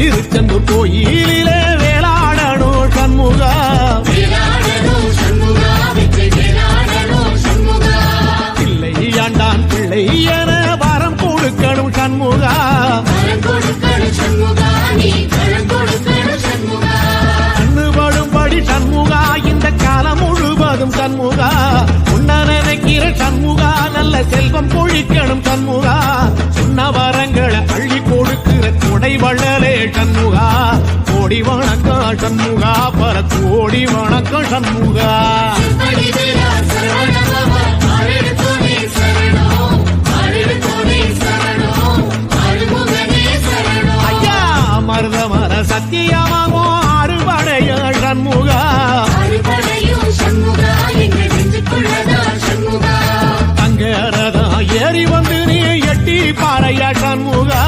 திருச்செந்தூர் கோயிலிலே வேளாடணும் சண்முகா பிள்ளை ஆண்டான் பிள்ளை என வரம் கொடுக்கணும் சண்முகா கண்ணுபடும்படி சண்முகா இந்த காலம் முழுவதும் சண்முகா உன்ன நினைக்கிற சண்முகா நல்ல செல்வம் பொழிக்கணும் சண்முகா சொன்ன வரங்களை அள்ளி கொடுக்கிற கொடை வள்ளலே சண்முகா கோடி வணக்கம் சண்முகா பல கோடி வணக்கம் சண்முகா ஐயா மருதமர சத்தியமாகோ அறுபடைய சண்முகா தங்கரதா ஏறி வந்து நீ எட்டி பாறையா சண்முகா